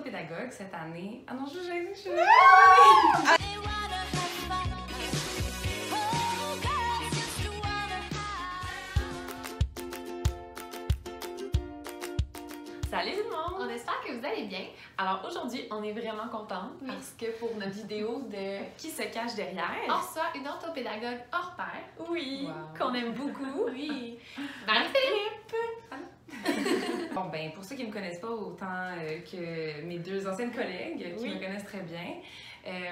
orthopédagogue cette année. Ah non, je suis gênée, je suis Salut tout le monde! On espère que vous allez bien. Alors aujourd'hui, on est vraiment contents parce que pour notre vidéo de Qui se cache derrière, On reçoit une orthopédagogue hors pair. oui, Wow. qu'on aime beaucoup. Oui. Marie-Philippe! Bon ben, pour ceux qui ne me connaissent pas autant que mes deux anciennes collègues qui Oui. me connaissent très bien,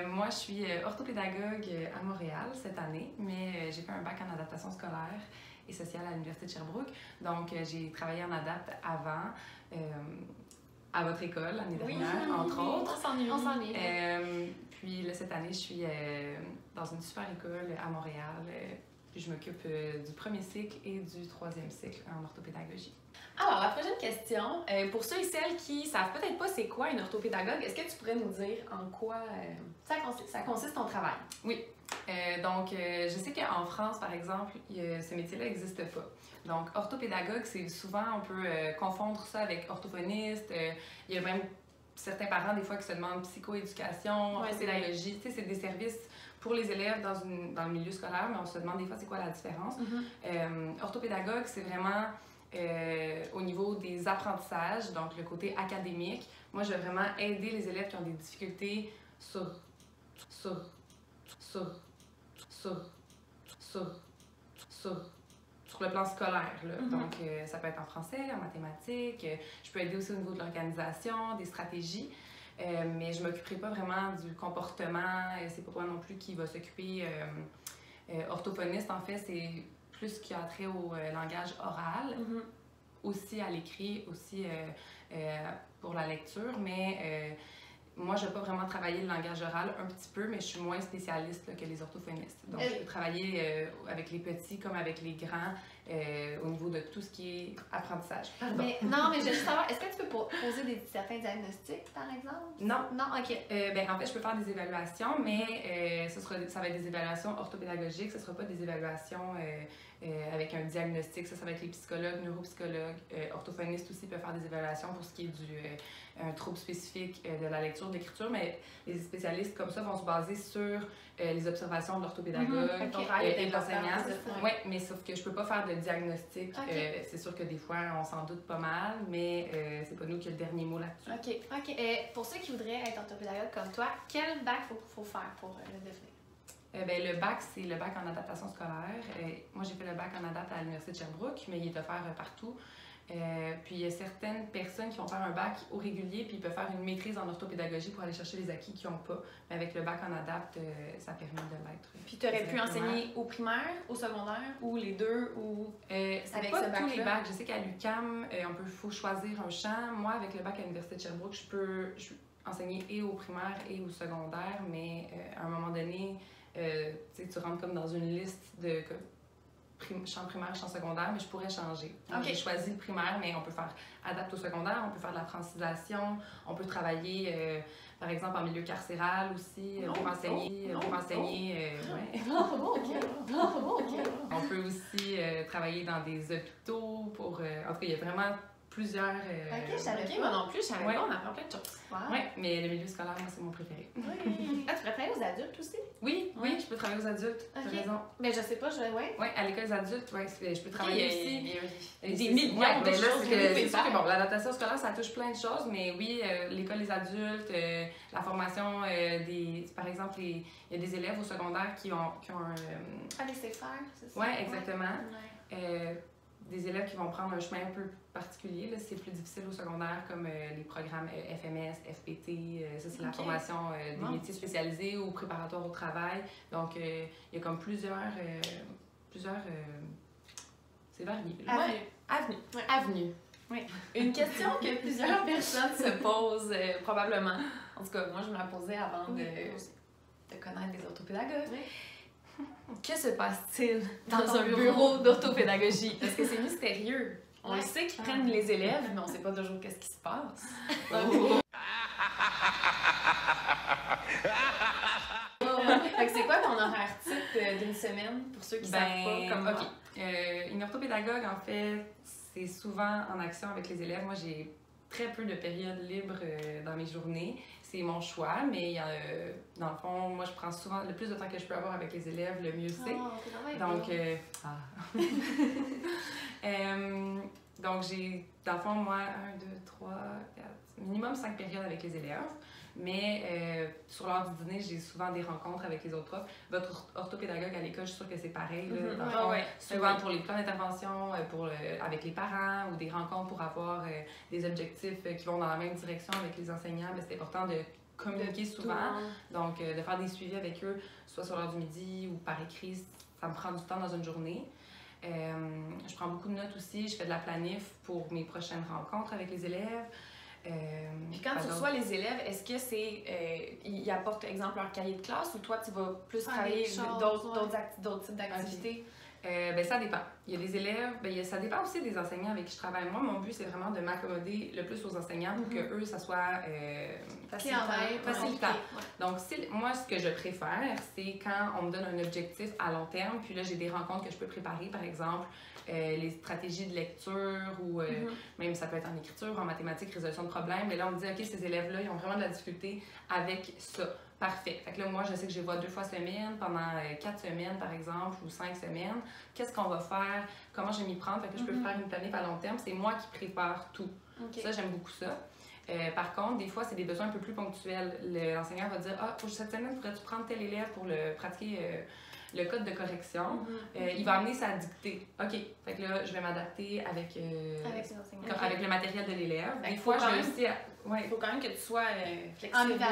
moi je suis orthopédagogue à Montréal cette année, mais j'ai fait un bac en adaptation scolaire et sociale à l'Université de Sherbrooke. Donc j'ai travaillé en adapt avant à votre école l'année dernière, entre autres. On s'ennuie. Puis là, cette année, je suis dans une super école à Montréal. Puis je m'occupe du premier cycle et du troisième cycle en orthopédagogie. Alors, la prochaine question, pour ceux et celles qui savent peut-être pas c'est quoi une orthopédagogue, est-ce que tu pourrais nous dire en quoi ça consiste ton travail? Oui. Donc, je sais qu'en France, par exemple, ce métier-là n'existe pas. Donc, orthopédagogue, c'est souvent, on peut confondre ça avec orthophoniste. Il y a même certains parents, des fois, qui se demandent psychoéducation, Ouais, pédagogie. Tu sais, c'est des services pour les élèves dans le milieu scolaire, mais on se demande des fois c'est quoi la différence. Orthopédagogue, c'est vraiment au niveau des apprentissages, donc le côté académique. Moi, je veux vraiment aider les élèves qui ont des difficultés sur le plan scolaire. Là. Donc, ça peut être en français, en mathématiques. Je peux aider aussi au niveau de l'organisation, des stratégies. Mais je ne m'occuperai pas vraiment du comportement. C'est pas moi non plus qui va s'occuper. Orthophoniste, en fait, c'est plus ce qui a trait au langage oral, aussi à l'écrit, aussi pour la lecture. Mais moi, je ne vais pas vraiment travailler le langage oral, un petit peu, mais je suis moins spécialiste là, que les orthophonistes. Donc, je peux travailler avec les petits comme avec les grands au niveau de tout ce qui est apprentissage. Mais je veux juste savoir, est-ce que tu peux poser certains diagnostics, par exemple? Non. Non, ok. En fait, je peux faire des évaluations, mais ça va être des évaluations orthopédagogiques, ce ne sera pas des évaluations avec un diagnostic. Ça va être les psychologues, neuropsychologues, orthophonistes aussi peuvent faire des évaluations pour ce qui est un trouble spécifique de la lecture, de l'écriture, mais les spécialistes comme ça vont se baser sur les observations de l'orthopédagogue et de l'enseignant. Oui, mais sauf que je peux pas faire de diagnostic. C'est sûr que des fois, on s'en doute pas mal, mais c'est pas nous qui a le dernier mot là-dessus. OK. Pour ceux qui voudraient être orthopédagogue comme toi, quel bac faut faire pour le devenir? Le bac, c'est le bac en adaptation scolaire. Moi, j'ai fait le bac en adapt à l'Université de Sherbrooke, mais il est offert partout. Puis il y a certaines personnes qui vont faire un bac au régulier, puis ils peuvent faire une maîtrise en orthopédagogie pour aller chercher les acquis qu'ils n'ont pas. Mais avec le bac en adapt, ça permet de l'être. Puis tu aurais pu enseigner au primaire, au secondaire, ou les deux, ou c'est avec pas ce bac-là? tous les bacs. Je sais qu'à l'UQAM, faut choisir un champ. Moi, avec le bac à l'Université de Sherbrooke, je peux enseigner et au primaire et au secondaire, mais à un moment donné, tu rentres comme dans une liste de champ primaire, champ secondaire, mais je pourrais changer. J'ai choisi le primaire, mais on peut faire adapte au secondaire, on peut faire de la francisation, on peut travailler, par exemple, en milieu carcéral aussi, pour enseigner. On peut aussi travailler dans des hôpitaux pour... en tout cas, il y a vraiment plusieurs... je savais pas. Moi non plus, je savais pas, on apprend plein de choses. Wow. Oui, mais le milieu scolaire, moi, c'est mon préféré. Oui. Tu pourrais travailler aux adultes aussi? Oui, je peux travailler aux adultes. Tu as raison. Mais je sais pas, Oui, à l'école des adultes, je peux travailler aussi. Des millions de choses. C'est sûr que bon, l'adaptation scolaire, ça touche plein de choses, mais oui, l'école des adultes, la formation par exemple, il y a des élèves au secondaire qui ont un... laisser faire, c'est ça? Oui, exactement. Des élèves qui vont prendre un chemin un peu particulier. C'est plus difficile au secondaire, comme les programmes FMS, FPT. Ça, c'est la formation des métiers spécialisés ou préparatoires au travail. Donc, il y a comme plusieurs c'est varié. Avenue. Oui. Une question que plusieurs personnes se posent, probablement. En tout cas, moi, je me la posais avant de connaître des orthopédagogues. Oui. Que se passe-t-il dans un bureau d'orthopédagogie? Parce que c'est mystérieux. On sait qu'ils prennent les élèves, mais on ne sait pas toujours qu'est-ce qui se passe. C'est quoi ton horaire type d'une semaine pour ceux qui savent pas? Une orthopédagogue, en fait, c'est souvent en action avec les élèves. Moi, j'ai très peu de périodes libres dans mes journées. C'est mon choix, mais dans le fond, moi, je prends souvent le plus de temps que je peux avoir avec les élèves, le mieux c'est. Donc, donc, j'ai, dans le fond, moi, 1, 2, 3, 4, minimum 5 périodes avec les élèves. Mais sur l'heure du dîner, j'ai souvent des rencontres avec les autres profs. Votre orthopédagogue à l'école, je suis sûre que c'est pareil. Là, dans le fond, souvent pour les plans d'intervention, avec les parents ou des rencontres pour avoir des objectifs qui vont dans la même direction avec les enseignants, mais c'est important de communiquer souvent. Donc, de faire des suivis avec eux, soit sur l'heure du midi ou par écrit, ça me prend du temps dans une journée. Je prends beaucoup de notes aussi. Je fais de la planif pour mes prochaines rencontres avec les élèves. Puis quand tu reçois les élèves, est-ce que c'est ils apportent, exemple, leur cahier de classe ou toi, tu vas plus travailler d'autres types d'activités? Ça dépend. Il y a des élèves, ça dépend aussi des enseignants avec qui je travaille. Moi, mon but, c'est vraiment de m'accommoder le plus aux enseignants pour que eux, ça soit facilitant. Donc, moi, ce que je préfère, c'est quand on me donne un objectif à long terme, puis là, j'ai des rencontres que je peux préparer, par exemple, les stratégies de lecture ou même ça peut être en écriture, en mathématiques, résolution de problèmes. Mais là, on me dit, OK, ces élèves-là, ils ont vraiment de la difficulté avec ça. Parfait. Fait que là, moi, je sais que je les vois 2 fois semaine, pendant 4 semaines, par exemple, ou 5 semaines. Qu'est-ce qu'on va faire? Comment je vais m'y prendre? Fait que je peux faire une planif à long terme. C'est moi qui prépare tout. Ça, j'aime beaucoup ça. Par contre, des fois, c'est des besoins un peu plus ponctuels. L'enseignant va dire, ah, cette semaine, pourrais-tu prendre tel élève pour le pratiquer le code de correction? Il va amener sa dictée. OK. Fait que là, je vais m'adapter avec le matériel de l'élève. Des fois, je vais aussi... Il faut quand même que tu sois flexible. Ça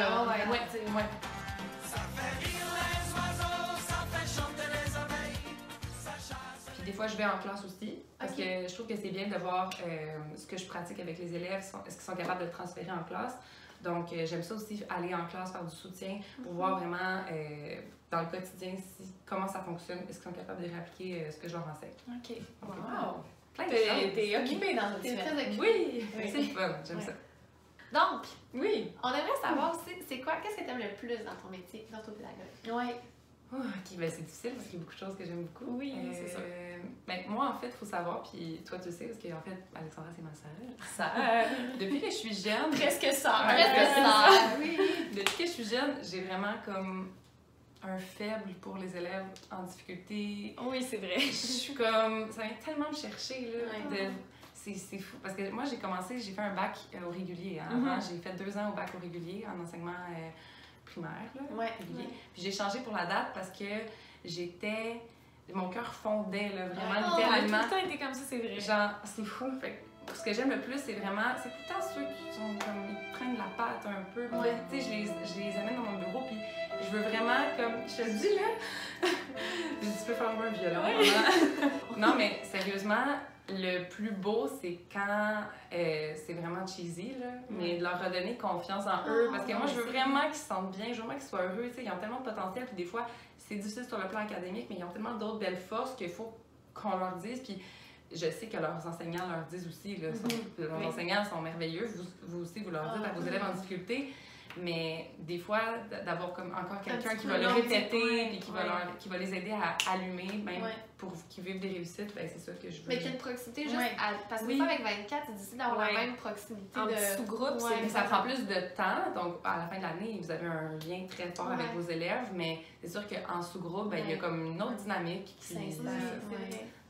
fait rire les oiseaux, ça fait chanter les abeilles, ça chasse. Puis des fois, je vais en classe aussi, parce que je trouve que c'est bien de voir ce que je pratique avec les élèves, est-ce qu'ils sont capables de le transférer en classe. Donc, j'aime ça aussi, aller en classe, faire du soutien, pour voir vraiment dans le quotidien comment ça fonctionne, est-ce qu'ils sont capables de réappliquer ce que je leur enseigne. OK. Wow! T'es occupée dans notre T'es très occupée. Oui, c'est le fun, j'aime ça. Donc, oui, on aimerait savoir aussi, c'est quoi, qu'est-ce que tu aimes le plus dans ton métier d'orthopédagogue? Oui. OK, ben c'est difficile parce qu'il y a beaucoup de choses que j'aime beaucoup. Oui, c'est ça. Ben, moi, en fait, il faut savoir, puis toi, tu le sais, parce qu'en fait, Alexandra, c'est ma sœur. Ça. Depuis que je suis jeune... Presque ça. Presque ça. Oui. Depuis que je suis jeune, j'ai vraiment comme un faible pour les élèves en difficulté. Oui, c'est vrai. Je suis comme... Ça vient tellement me chercher, là. C'est fou. Parce que moi, j'ai fait un bac au régulier. Hein. Avant, j'ai fait 2 ans au bac au régulier en enseignement primaire, là, régulier. Puis j'ai changé pour la date parce que mon cœur fondait, là, vraiment, littéralement. Tout le temps été comme ça, c'est vrai. Genre, c'est fou. Fait que ce que j'aime le plus, c'est tout le temps ceux qui sont comme, ils prennent la patte un peu. Tu sais, je les amène dans mon bureau, puis je veux vraiment, comme, je te dis, là, tu peux faire un violon. Non, mais sérieusement, le plus beau, c'est quand c'est vraiment cheesy, là, mais de leur redonner confiance en eux. Parce que moi, je veux vraiment qu'ils se sentent bien, je veux vraiment qu'ils soient heureux. Ils ont tellement de potentiel, puis des fois, c'est difficile sur le plan académique, mais ils ont tellement d'autres belles forces qu'il faut qu'on leur dise. Puis je sais que leurs enseignants leur disent aussi, là, leurs enseignants sont merveilleux, vous aussi, vous leur dites à vos élèves en difficulté. Mais des fois, d'avoir comme encore quelqu'un qui va le répéter et qui va les aider à allumer, même pour qu'ils vivent des réussites, ben c'est ça que je veux. Mais qu'il y a une proximité juste parce que des fois avec 24, c'est difficile d'avoir la même proximité en sous-groupe. Ça prend plus de temps, donc à la fin de l'année, vous avez un lien très fort avec vos élèves, mais c'est sûr qu'en sous-groupe, ben, il y a comme une autre dynamique qui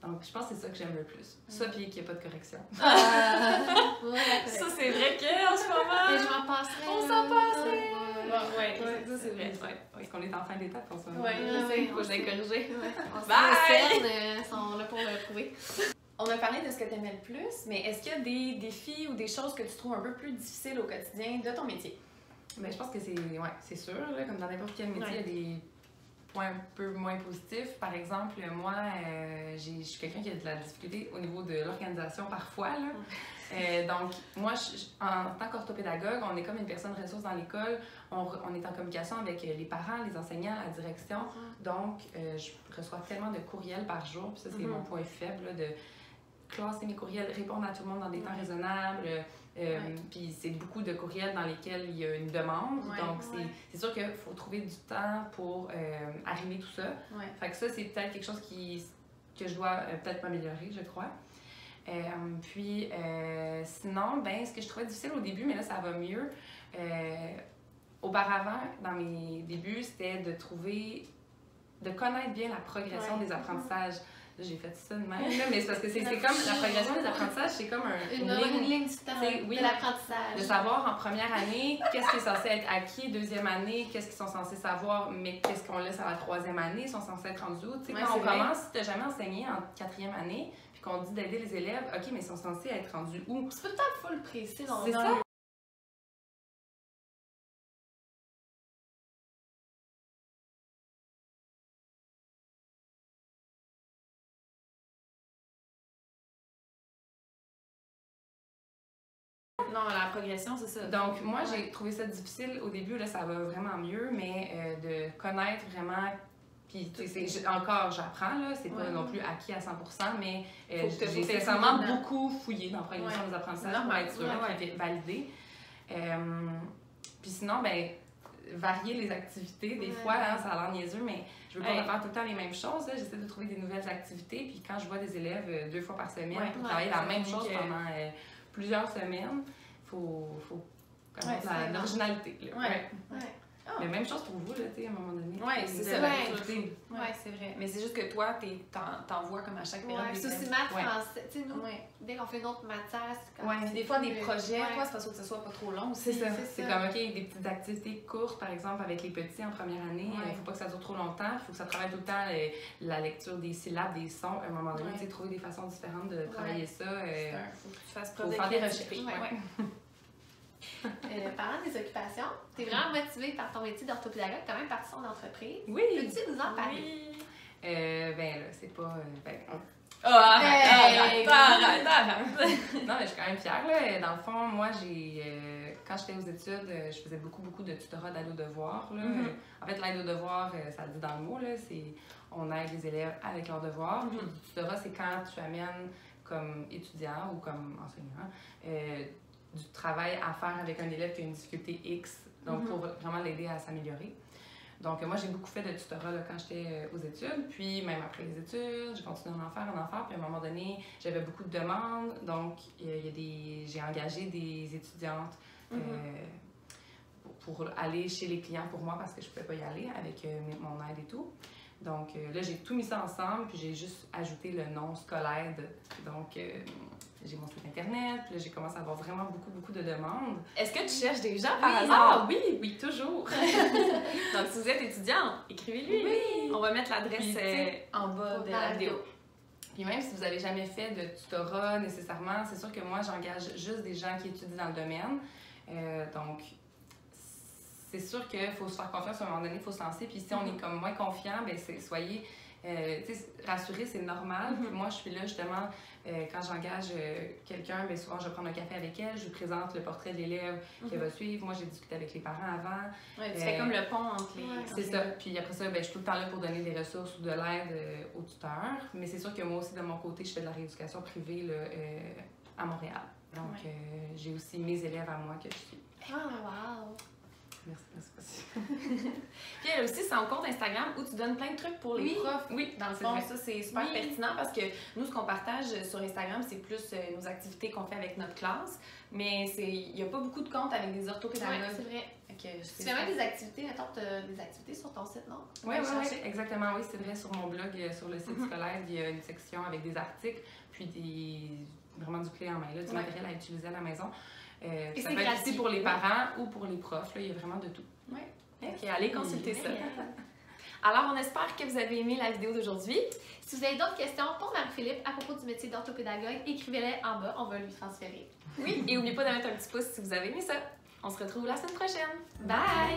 Donc, je pense que c'est ça que j'aime le plus. Ça, puis qu'il n'y a pas de correction. Ça, c'est vrai qu'en ce moment... Et je m'en passerai. On s'en passerait. Ça, c'est vrai. Parce qu'on est en fin d'étape en ce moment. Faut que j'aille corriger. Bye! Sont là pour le prouver. On a parlé de ce que tu aimais le plus, mais est-ce qu'il y a des défis ou des choses que tu trouves un peu plus difficiles au quotidien de ton métier? Bien, je pense que c'est sûr, là, comme dans n'importe quel métier, il y a des points un peu moins positifs. Par exemple, moi, je suis quelqu'un qui a de la difficulté au niveau de l'organisation parfois. Là. Donc, moi, en tant qu'orthopédagogue, on est comme une personne ressource dans l'école. On est en communication avec les parents, les enseignants, la direction. Donc, je reçois tellement de courriels par jour. Puis ça, c'est mon point faible, là, de classer mes courriels, répondre à tout le monde dans des temps raisonnables. Puis c'est beaucoup de courriels dans lesquels il y a une demande. Donc, c'est sûr qu'il faut trouver du temps pour arrimer tout ça. Fait que ça, c'est peut-être quelque chose que je dois peut-être m'améliorer, je crois. Puis sinon, ben, ce que je trouvais difficile au début, mais là, ça va mieux. Auparavant, dans mes débuts, c'était de connaître bien la progression des apprentissages. Là, j'ai fait ça de même, là, mais c'est parce que c'est comme la progression des apprentissages, c'est comme une ligne du temps de l'apprentissage. De savoir en première année qu'est-ce qui est censé être acquis, deuxième année, qu'est-ce qu'ils sont censés savoir, mais qu'est-ce qu'on laisse à la troisième année, ils sont censés être rendus où. Tu sais, quand on commence, si tu n'as jamais enseigné en quatrième année, puis qu'on dit d'aider les élèves, OK, mais ils sont censés être rendus où? C'est pas tant full précis dans c'est ça. Non, la progression, c'est ça. Donc, moi, j'ai trouvé ça difficile au début, là, ça va vraiment mieux, mais de connaître vraiment. Puis, encore, j'apprends, là, c'est pas non plus acquis à 100%, mais j'ai sincèrement beaucoup fouillé dans la progression des apprentissages pour être sûre et valider. Puis sinon, ben, varier les activités, des fois, hein, ça a l'air niaiseux, mais je veux pas refaire tout le temps les mêmes choses. J'essaie de trouver des nouvelles activités, puis quand je vois des élèves 2 fois par semaine pour travailler la même chose pendant plusieurs semaines, faut connaître l'originalité. Mais même chose pour vous, là, à un moment donné. Oui, c'est ça. Oui, c'est vrai. Mais c'est juste que toi, t'en vois comme à chaque période. C'est aussi maths, français. Tu sais, nous, dès qu'on fait une autre matière, c'est comme... Des fois, des projets, toi, c'est parce que ce soit pas trop long aussi. C'est ça. C'est comme, OK, des petites activités courtes, par exemple, avec les petits en première année. Il faut pas que ça dure trop longtemps. Il faut que ça travaille tout le temps la lecture des syllabes, des sons. À un moment donné, tu sais, trouver des façons différentes de travailler ça. Faut que tu fasses preuve de faire des recherches. Parlant des occupations, tu es vraiment motivée par ton métier d'orthopédagogue, tu as même parti son entreprise. Oui! Peux-tu nous en parler? Ben là, c'est pas... arrête! Non, mais je suis quand même fière, là. Dans le fond, moi, quand j'étais aux études, je faisais beaucoup de tutorat d'aide aux devoirs, là. En fait, l'aide aux devoirs, ça le dit dans le mot, là, c'est on aide les élèves avec leurs devoirs. Puis le tutorat, c'est quand tu amènes comme étudiant ou comme enseignant du travail à faire avec un élève qui a une difficulté X, donc pour vraiment l'aider à s'améliorer. Donc moi, j'ai beaucoup fait de tutorat là, quand j'étais aux études, puis même après les études, j'ai continué à en faire, puis à un moment donné, j'avais beaucoup de demandes, donc j'ai engagé des étudiantes pour aller chez les clients pour moi parce que je ne pouvais pas y aller avec mon aide et tout. Donc là, j'ai tout mis ça ensemble, puis j'ai juste ajouté le nom Scolaide. Donc, j'ai mon site internet, puis là, j'ai commencé à avoir vraiment beaucoup de demandes. Est-ce que tu cherches des gens par hasard? Oui, toujours. Donc, si vous êtes étudiant, écrivez-lui. Oui. On va mettre l'adresse en bas de la vidéo. Puis même si vous n'avez jamais fait de tutorat nécessairement, c'est sûr que moi, j'engage juste des gens qui étudient dans le domaine. Donc, c'est sûr qu'il faut se faire confiance à un moment donné, il faut se lancer. Puis si on est comme moins confiant, bien, soyez rassurés, c'est normal. Puis moi, je suis là justement, quand j'engage quelqu'un, bien, souvent je vais prendre un café avec elle, je lui présente le portrait de l'élève qu'elle va suivre. Moi, j'ai discuté avec les parents avant. Tu fais comme le pont entre les... C'est ça. Puis après ça, bien, je suis tout le temps là pour donner des ressources ou de l'aide aux tuteurs. Mais c'est sûr que moi aussi, de mon côté, je fais de la rééducation privée là, à Montréal. Donc, j'ai aussi mes élèves à moi que je suis. Oh, wow! Merci. Puis elle aussi, c'est un compte Instagram où tu donnes plein de trucs pour les profs. Oui, dans le fond, ça c'est super pertinent parce que nous, ce qu'on partage sur Instagram, c'est plus nos activités qu'on fait avec notre classe. Mais il n'y a pas beaucoup de comptes avec des orthopédagogues. Oui, c'est vrai. Okay, tu fais même des activités, attends, des activités sur ton site, non? Oui, exactement. Oui, c'est vrai. Sur mon blog, sur le site scolaire, il y a une section avec des articles, puis vraiment du clé en main, là, du matériel à utiliser à la maison. Ça peut être aussi pour les parents ou pour les profs. Là, il y a vraiment de tout. Oui. OK, allez consulter ça. Alors, on espère que vous avez aimé la vidéo d'aujourd'hui. Si vous avez d'autres questions pour Marie-Philippe à propos du métier d'orthopédagogue, écrivez-les en bas, on va lui transférer. Oui, et n'oubliez pas de mettre un petit pouce si vous avez aimé ça. On se retrouve la semaine prochaine. Bye!